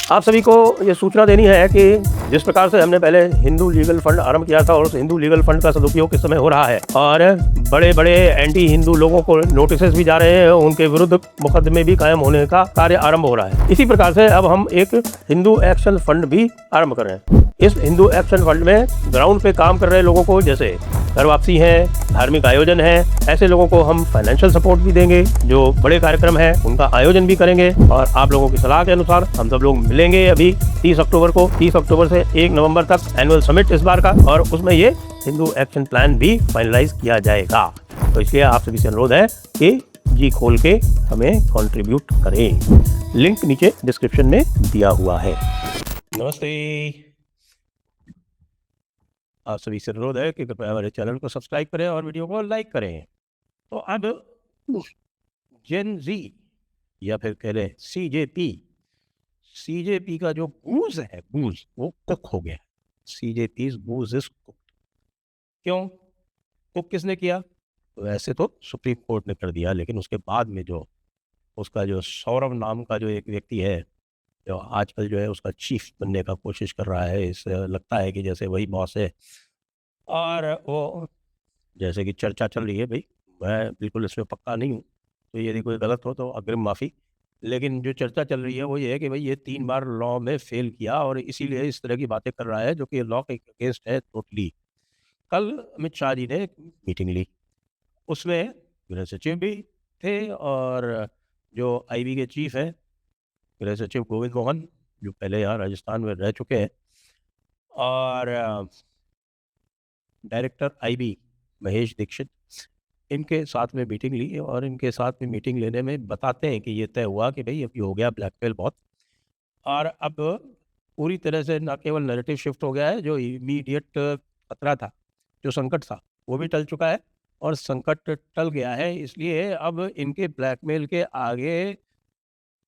आप सभी को ये सूचना देनी है कि जिस प्रकार से हमने पहले हिंदू लीगल फंड आरंभ किया था और उस हिंदू लीगल फंड का सदुपयोग इस समय हो रहा है और बड़े बड़े एंटी हिंदू लोगों को नोटिसेस भी जा रहे हैं, उनके विरुद्ध मुकदमे भी कायम होने का कार्य आरंभ हो रहा है। इसी प्रकार से अब हम एक हिंदू एक्शन फंड भी आरंभ कर रहे हैं। इस हिंदू एक्शन फंड में ग्राउंड पे काम कर रहे लोगों को, जैसे घर वापसी है, धार्मिक आयोजन है, ऐसे लोगों को हम फाइनेंशियल सपोर्ट भी देंगे। जो बड़े कार्यक्रम है उनका आयोजन भी करेंगे और आप लोगों की सलाह के अनुसार हम सब लोग मिलेंगे अभी 30 अक्टूबर को। 30 अक्टूबर से 1 नवंबर तक एनुअल समिट इस बार का, और उसमें ये हिंदू एक्शन प्लान भी फाइनलाइज किया जाएगा। तो इसलिए आप सभी से अनुरोध है कि जी खोल के हमें कंट्रीब्यूट करें। लिंक नीचे डिस्क्रिप्शन में दिया हुआ है। नमस्ते। आप सभी से अनुरोध है कि कृपया हमारे चैनल को सब्सक्राइब करें और वीडियो को लाइक करें। तो अब जेन जी या फिर कह लें सीजेपी का जो गूज है, गूज वो कुक हो गया। CJP goose is cook. क्यों कुक किसने किया? वैसे तो सुप्रीम कोर्ट ने कर दिया, लेकिन उसके बाद में जो उसका जो सौरभ नाम का जो एक व्यक्ति है, जो आजकल जो है उसका चीफ बनने का कोशिश कर रहा है, इससे लगता है कि जैसे वही बॉस है। और वो जैसे कि चर्चा चल रही है, भाई मैं बिल्कुल इसमें पक्का नहीं हूँ, तो यदि कोई गलत हो तो अग्रिम माफ़ी। लेकिन जो चर्चा चल रही है वो ये है कि भाई ये 3 बार लॉ में फेल किया और इसीलिए इस तरह की बातें कर रहा है, जो कि लॉ के अगेंस्ट है टोटली। कल अमित शाह जी ने एक मीटिंग ली, उसमें गृह सचिव भी थे और जो आईबी के चीफ है गृह सचिव गोविंद मोहन, जो पहले यहाँ राजस्थान में रह चुके हैं, और डायरेक्टर आईबी महेश दीक्षित, इनके साथ में मीटिंग ली और इनके साथ में मीटिंग लेने में बताते हैं कि ये तय हुआ कि भाई अभी हो गया ब्लैकमेल बहुत, और अब पूरी तरह से न केवल नैरेटिव शिफ्ट हो गया है, जो इमीडिएट खतरा था, जो संकट था, वो भी टल चुका है और संकट टल गया है। इसलिए अब इनके ब्लैकमेल के आगे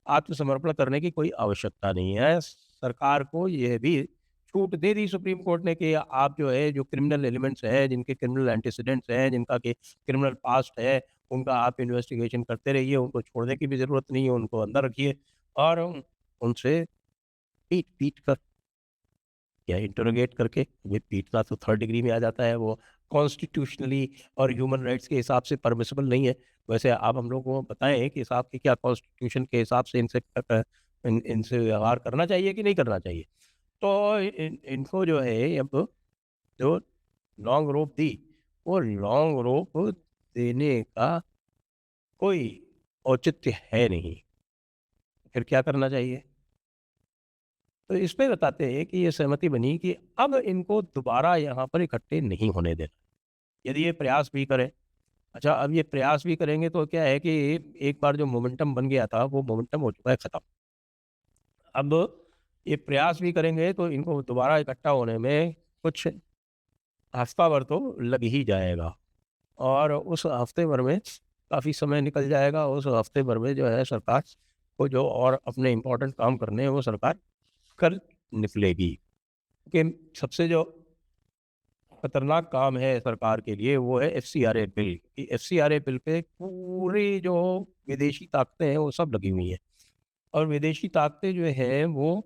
आत्मसमर्पण करने की कोई आवश्यकता नहीं है। सरकार को यह भी छूट दे दी सुप्रीम कोर्ट ने कि आप जो है, जो क्रिमिनल एलिमेंट्स हैं, जिनके क्रिमिनल एंटीसीडेंट्स हैं, जिनका कि क्रिमिनल पास्ट है, उनका आप इन्वेस्टिगेशन करते रहिए, उनको छोड़ने की भी ज़रूरत नहीं है, उनको अंदर रखिए और उनसे पीट कर या इंटरोगेट करके, ये पीटना तो थर्ड डिग्री में आ जाता है, वो कॉन्स्टिट्यूशनली और ह्यूमन राइट्स के हिसाब से परमिसिबल नहीं है। वैसे आप हम लोग को बताएं कि साहब की क्या कॉन्स्टिट्यूशन के हिसाब से इनसे व्यवहार करना चाहिए कि नहीं करना चाहिए। तो इनको जो है अब जो लॉन्ग रोप दी, वो लॉन्ग रोप देने का कोई औचित्य है नहीं। फिर क्या करना चाहिए? तो इसमें बताते हैं कि ये सहमति बनी कि अब इनको दोबारा यहाँ पर इकट्ठे नहीं होने देना। यदि ये प्रयास भी करें, अच्छा अब ये प्रयास भी करेंगे तो क्या है कि एक बार जो मोमेंटम बन गया था, वो मोमेंटम हो चुका है खत्म। अब ये प्रयास भी करेंगे तो इनको दोबारा इकट्ठा होने में कुछ हफ्ता भर तो लग ही जाएगा, और उस हफ्ते भर में काफ़ी समय निकल जाएगा। उस हफ्ते भर में जो है सरकार को जो और अपने इम्पोर्टेंट काम करने हैं वो सरकार कर निकलेगी। क्योंकि सबसे जो खतरनाक काम है सरकार के लिए वो है एफसीआरए बिल। कि एफसीआरए बिल पे पूरी जो विदेशी ताकतें हैं वो सब लगी हुई हैं, और विदेशी ताकतें जो हैं वो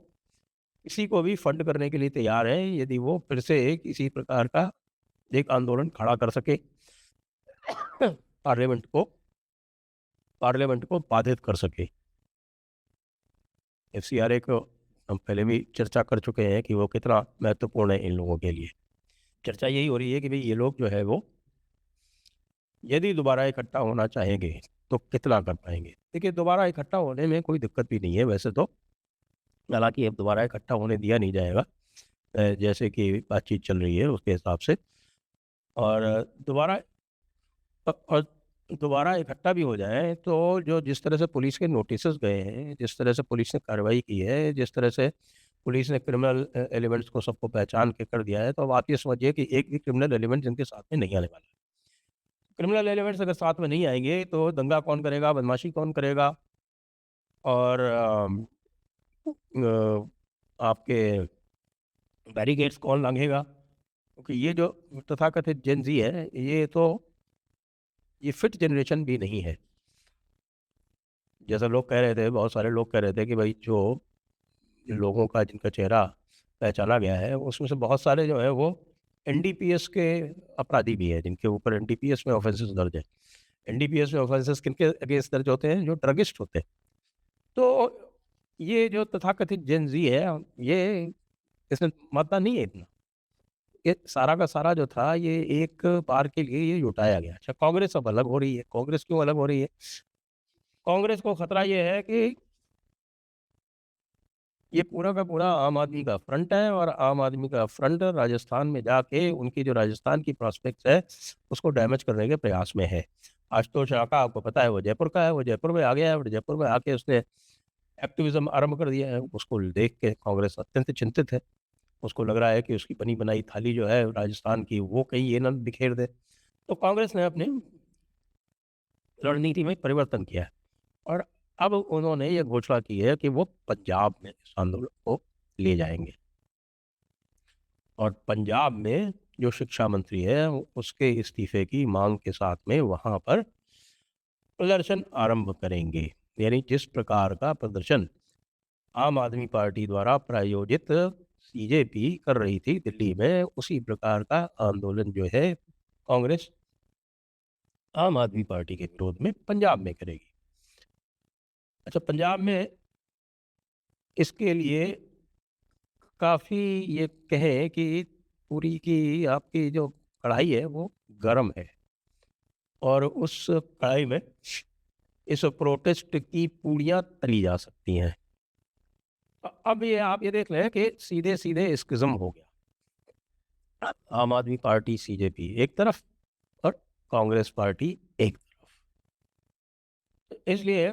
किसी को भी फंड करने के लिए तैयार हैं, यदि वो फिर से किसी प्रकार का एक आंदोलन खड़ा कर सके, पार्लियामेंट को बाधित कर सके। एफसीआरए को हम पहले भी चर्चा कर चुके हैं कि वो कितना महत्वपूर्ण है इन लोगों के लिए। चर्चा यही हो रही है कि भाई ये लोग जो है वो यदि दोबारा इकट्ठा होना चाहेंगे तो कितना कर पाएंगे। देखिए, दोबारा इकट्ठा होने में कोई दिक्कत भी नहीं है वैसे तो, हालांकि अब दोबारा इकट्ठा होने दिया नहीं जाएगा जैसे कि बातचीत चल रही है उसके हिसाब से। और दोबारा और दोबारा इकट्ठा भी हो जाए तो जो जिस तरह से पुलिस के नोटिसेस गए हैं, जिस तरह से पुलिस ने कार्रवाई की है, जिस तरह से पुलिस ने क्रिमिनल एलिमेंट्स को सबको पहचान के कर दिया है, तो अब आप ये समझिए कि एक भी क्रिमिनल एलिमेंट जिनके साथ में नहीं आने वाला है। क्रिमिनल एलिमेंट्स अगर साथ में नहीं आएंगे तो दंगा कौन करेगा, बदमाशी कौन करेगा, और आपके बैरिकेड्स कौन लांघेगा? क्योंकि ये जो तथाकथित जेन जी है, ये फिट जनरेशन भी नहीं है। जैसा लोग कह रहे थे, बहुत सारे लोग कह रहे थे कि भाई जो लोगों का जिनका चेहरा पहचाना गया है, उसमें से बहुत सारे जो है वो एनडीपीएस के अपराधी भी हैं, जिनके ऊपर एनडीपीएस में ऑफेंसेस दर्ज है। एनडीपीएस में ऑफेंसेस किनके अगेंस्ट दर्ज होते हैं? जो ड्रगिस्ट होते हैं। तो ये जो तथाकथित जेन ज़ी है, ये इसमें मानता नहीं है इतना। ये सारा का सारा जो था, ये एक बार के लिए ये जुटाया गया। अच्छा, कांग्रेस अब अलग हो रही है। कांग्रेस क्यों अलग हो रही है? कांग्रेस को खतरा ये है कि ये पूरा का पूरा आम आदमी का फ्रंट है, और आम आदमी का फ्रंट राजस्थान में जाके उनकी जो राजस्थान की प्रॉस्पेक्ट्स है, उसको डैमेज करने के प्रयास में है। आशुतोष शाह का आपको पता है, वो जयपुर का है, वो जयपुर में आ गया है, और जयपुर में आके उसने एक्टिविज्म आरंभ कर दिया है। उसको देख के कांग्रेस अत्यंत चिंतित है। उसको लग रहा है कि उसकी बनी बनाई थाली जो है राजस्थान की, वो कहीं ये ना बिखेर दे। तो कांग्रेस ने अपनी रणनीति में परिवर्तन किया है, और अब उन्होंने ये घोषणा की है कि वो पंजाब में इस आंदोलन को ले जाएंगे, और पंजाब में जो शिक्षा मंत्री है उसके इस्तीफे की मांग के साथ में वहां पर प्रदर्शन आरंभ करेंगे। यानी जिस प्रकार का प्रदर्शन आम आदमी पार्टी द्वारा प्रायोजित सीजेपी कर रही थी दिल्ली में, उसी प्रकार का आंदोलन जो है कांग्रेस आम आदमी पार्टी के विरोध में पंजाब में करेगी। अच्छा, पंजाब में इसके लिए काफ़ी, ये कहें कि पूरी की आपकी जो कढ़ाई है वो गर्म है, और उस कढ़ाई में इस प्रोटेस्ट की पूड़ियाँ तली जा सकती हैं। अब ये आप ये देख लें कि सीधे-सीधे स्किज़्म हो गया। आम आदमी पार्टी सीजेपी एक तरफ, और कांग्रेस पार्टी एक तरफ। इसलिए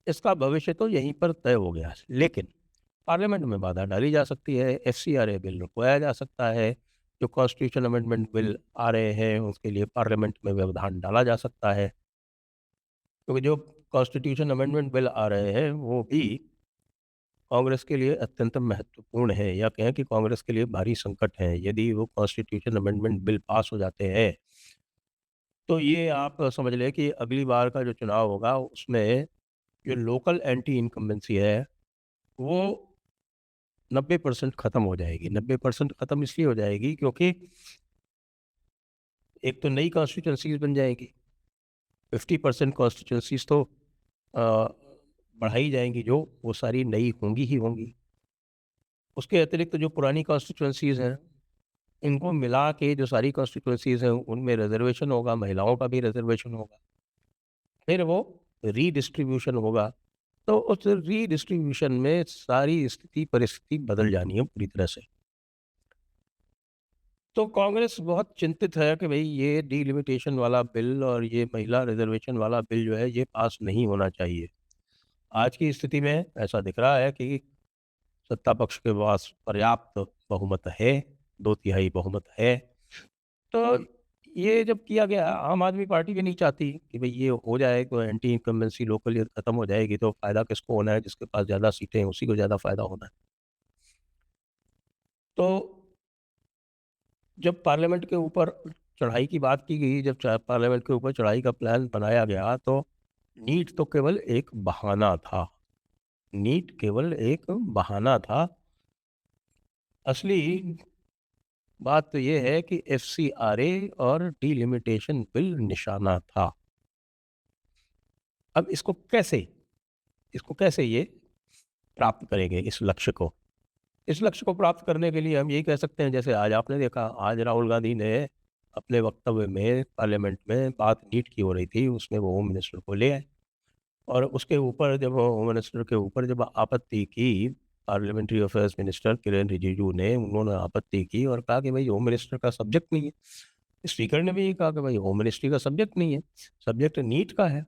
इसका भविष्य तो यहीं पर तय हो गया। लेकिन पार्लियामेंट में बाधा डाली जा सकती है, एफसीआरए बिल रुकवाया जा सकता है, जो कॉन्स्टिट्यूशन अमेंडमेंट बिल आ रहे हैं उसके लिए पार्लियामेंट में व्यवधान डाला जा सकता है, क्योंकि जो कॉन्स्टिट्यूशन अमेंडमेंट बिल आ रहे हैं वो भी कांग्रेस के लिए अत्यंत महत्वपूर्ण है, या कहें कि कांग्रेस के लिए भारी संकट है। यदि वो कॉन्स्टिट्यूशन अमेंडमेंट बिल पास हो जाते हैं, तो ये आप समझ लें कि अगली बार का जो चुनाव होगा उसमें जो लोकल एंटी इनकम्बेंसी है वो 90% खत्म हो जाएगी। 90% खत्म इसलिए हो जाएगी क्योंकि एक तो नई कॉन्स्टिट्यूएंसीज बन जाएगी। 50% कॉन्स्टिट्यूएंसीज तो बढ़ाई जाएंगी, जो वो सारी नई होंगी ही होंगी। उसके अतिरिक्त जो पुरानी कॉन्स्टिट्यूएंसीज हैं, इनको मिला के जो सारी कॉन्स्टिट्यूएंसीज हैं उनमें रिजर्वेशन होगा, महिलाओं का भी रिजर्वेशन होगा। फिर वो रीडिस्ट्रीब्यूशन होगा, तो उस रीडिस्ट्रीब्यूशन में सारी स्थिति परिस्थिति बदल जानी है पूरी तरह से। तो कांग्रेस बहुत चिंतित है कि भई ये डिलिमिटेशन वाला बिल और ये महिला रिजर्वेशन वाला बिल जो है ये पास नहीं होना चाहिए। आज की स्थिति में ऐसा दिख रहा है कि सत्ता पक्ष के पास पर्याप्त बहुमत है, 2 तिहाई बहुमत है। तो ये जब किया गया, आम आदमी पार्टी भी नहीं चाहती कि भई ये हो जाए, तो एंटी इनकम्बेंसी लोकल ये खत्म हो जाएगी, तो फ़ायदा किसको होना है? जिसके पास ज़्यादा सीटें हैं उसी को ज़्यादा फ़ायदा होना है। तो जब पार्लियामेंट के ऊपर चढ़ाई की बात की गई, जब पार्लियामेंट के ऊपर चढ़ाई का प्लान बनाया गया, तो नीट तो केवल एक बहाना था। नीट केवल एक बहाना था। असली बात तो ये है कि एफसीआरए और डिलिमिटेशन बिल निशाना था। अब इसको कैसे ये प्राप्त करेंगे इस लक्ष्य को? इस लक्ष्य को प्राप्त करने के लिए हम यही कह सकते हैं, जैसे आज आपने देखा, आज राहुल गांधी ने अपने वक्तव्य में पार्लियामेंट में बात नीट की हो रही थी, उसमें वो होम मिनिस्टर को ले आए, और उसके ऊपर जब होम मिनिस्टर के ऊपर जब आपत्ति की, parliamentary affairs minister Kiren Rijiju ने, उन्होंने आपत्ति की और कहा कि भाई होम मिनिस्टर का सब्जेक्ट नहीं है। स्पीकर ने भी कहा कि भाई होम मिनिस्ट्री का सब्जेक्ट नहीं है, सब्जेक्ट नीट का है।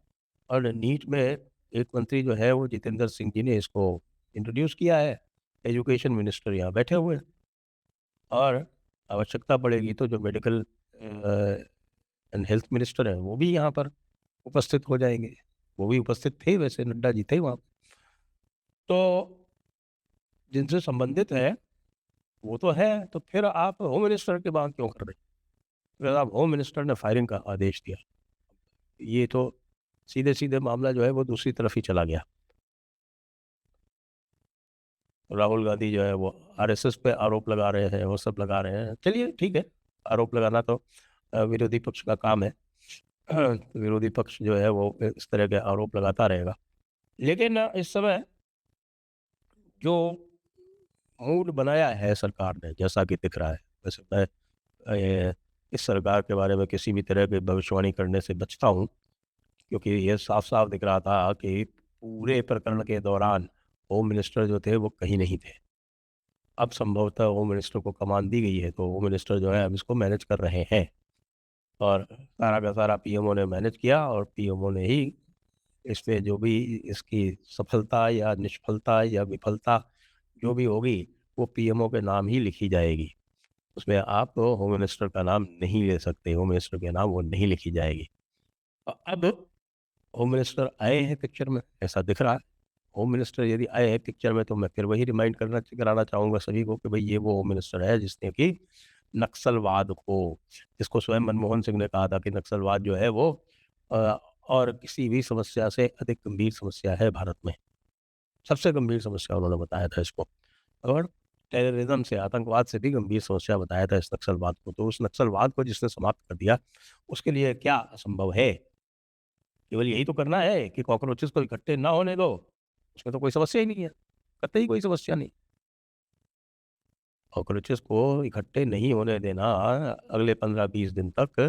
और नीट में एक मंत्री जो है वो जितेंद्र सिंह जी ने इसको इंट्रोड्यूस किया है। एजुकेशन मिनिस्टर यहाँ बैठे हुए हैं, और आवश्यकता पड़ेगी तो जो मेडिकल एंड हेल्थ मिनिस्टर हैं वो भी यहाँ पर उपस्थित हो जाएंगे। वो भी उपस्थित थे, वैसे नड्डा जी थे वहाँ पे। तो जिनसे संबंधित है वो तो है, तो फिर आप होम मिनिस्टर की मांग क्यों कर रहे हैं? फिर आप होम मिनिस्टर ने फायरिंग का आदेश दिया। ये तो सीधे सीधे मामला जो है वो दूसरी तरफ ही चला गया। राहुल गांधी जो है वो आरएसएस पे आरोप लगा रहे हैं, वो सब लगा रहे हैं। चलिए ठीक है, आरोप लगाना तो विरोधी पक्ष का काम है। विरोधी पक्ष जो है वो इस तरह के आरोप लगाता रहेगा। लेकिन इस समय जो मूड बनाया है सरकार ने, जैसा कि दिख रहा है, वैसे मैं इस सरकार के बारे में किसी भी तरह की भविष्यवाणी करने से बचता हूँ, क्योंकि ये साफ-साफ दिख रहा था कि पूरे प्रकरण के दौरान होम मिनिस्टर जो थे वो कहीं नहीं थे। अब संभवतः होम मिनिस्टर को कमान दी गई है, तो होम मिनिस्टर जो है अब इसको मैनेज कर रहे हैं और सारा का सारा पीएमओ ने मैनेज किया और पीएमओ ने ही इसमें जो भी इसकी सफलता या निष्फलता या विफलता जो भी होगी, वो पीएमओ के नाम ही लिखी जाएगी। उसमें आप होम मिनिस्टर का नाम नहीं ले सकते, होम मिनिस्टर के नाम वो नहीं लिखी जाएगी। अब होम मिनिस्टर आए हैं पिक्चर में, ऐसा दिख रहा है। होम मिनिस्टर यदि आए हैं पिक्चर में, तो मैं फिर वही रिमाइंड कराना चाहूँगा सभी को कि भई ये वो होम मिनिस्टर है जिसने कि नक्सलवाद को, जिसको स्वयं मनमोहन सिंह ने कहा था कि नक्सलवाद जो है वो अ, और किसी भी समस्या से अधिक गंभीर समस्या है भारत में। सबसे गंभीर समस्या उन्होंने बताया था इसको, और टेररिज़्म से, आतंकवाद से भी गंभीर समस्या बताया था इस नक्सलवाद को। तो उस नक्सलवाद को जिसने समाप्त कर दिया, उसके लिए क्या असंभव है? केवल यही तो करना है कि कॉकरोचेस को इकट्ठे ना होने दो, उसमें तो कोई समस्या ही नहीं है, कतई कोई समस्या नहीं। कॉकरोचेस को इकट्ठे नहीं होने देना अगले 15-20 दिन तक,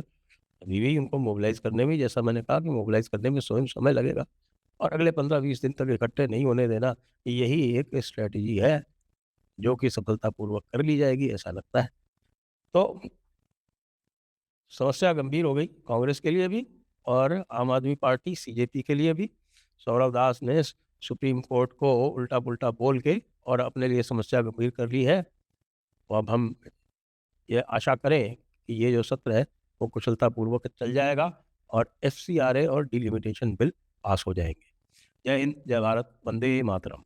अभी भी उनको मोबिलाइज़ करने में, जैसा मैंने कहा कि मोबिलाइज़ करने में स्वयं समय लगेगा, और अगले 15-20 दिन तक इकट्ठे नहीं होने देना, यही एक स्ट्रैटेजी है, जो कि सफलतापूर्वक कर ली जाएगी, ऐसा लगता है। तो समस्या गंभीर हो गई कांग्रेस के लिए भी और आम आदमी पार्टी सीजेपी के लिए भी। सौरभ दास ने सुप्रीम कोर्ट को उल्टा-पुल्टा बोल के और अपने लिए समस्या गंभीर कर ली है। तो अब हम ये आशा करें कि ये जो सत्र है, वो कुशलतापूर्वक चल जाएगा और एफसीआरए और डिलिमिटेशन बिल पास हो जाएँगे। जय हिंद, जय भारत, वंदे मातरम।